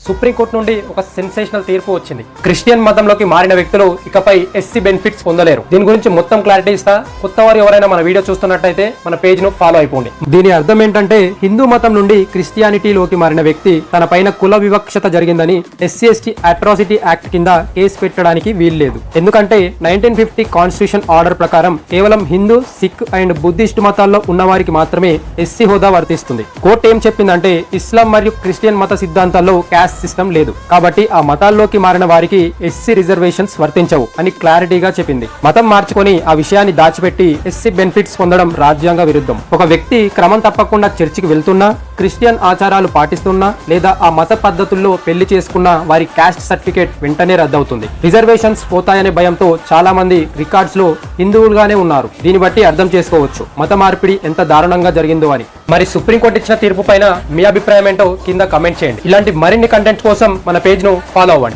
Supreme court నుండి ఒక sensational తీర్పు వచ్చింది. క్రిస్టియన్ మతంలోకి మారిన వ్యక్తులు ఇకపై ఎస్సీ బెనిఫిట్స్ పొందలేరు. దీని గురించి మొత్తం క్లారిటీ ఇస్తా. కొత్త వారు ఎవరైనా మన వీడియో చూస్తున్నట్టయితే మన పేజ్ ను ఫాలో అయిపోండి. దీని అర్థం ఏంటంటే హిందూ మతం నుండి క్రిస్టియానిటీలోకి మారిన వ్యక్తి తన పైన కుల వివక్షత జరిగిందని SC/ST అట్రాసిటీ యాక్ట్ కింద కేసు పెట్టడానికి వీల్లేదు. ఎందుకంటే 1950 కాన్స్టిట్యూషన్ ఆర్డర్ ప్రకారం కేవలం హిందూ, సిక్ అండ్ బుద్ధిస్ట్ మతాల్లో ఉన్న వారికి మాత్రమే ఎస్సీ హోదా వర్తిస్తుంది. కోర్టు ఏం చెప్పిందంటే ఇస్లాం మరియు క్రిస్టియన్ మత సిద్ధాంతాల్లో క్యాస్ట్ సిస్టమ్ లేదు కాబట్టి ఆ మతాల్లోకి మారిన వారికి ఎస్సీ రిజర్వేషన్స్ వర్తించవు అని క్లారిటీగా చెప్పింది. మతం మార్చుకొని ఆ విషయాన్ని దాచిపెట్టి ఎస్సీ బెనిఫిట్స్ పొందడం రాజ్యాంగ విరుద్ధం. ఒక వ్యక్తి క్రమం తప్పకుండా చర్చికి వెళ్తున్నా, క్రిస్టియన్ ఆచారాలు పాటిస్తున్నా లేదా ఆ మత పద్ధతుల్లో పెళ్లి చేసుకున్నా వారి క్యాస్ట్ సర్టిఫికేట్ వెంటనే రద్దవుతుంది. రిజర్వేషన్స్ పోతాయనే భయంతో చాలా మంది రికార్డ్స్ లో హిందువులుగానే ఉన్నారు. దీన్ని బట్టి అర్థం చేసుకోవచ్చు మత మార్పిడి ఎంత దారుణంగా జరిగిందో అని. మరి సుప్రీంకోర్టు ఇచ్చిన తీర్పు పైన మీ అభిప్రాయం ఏంటో కింద కమెంట్ చేయండి. ఇలాంటి మరిన్ని కంటెంట్ కోసం మన పేజ్ ను ఫాలో అవ్వండి.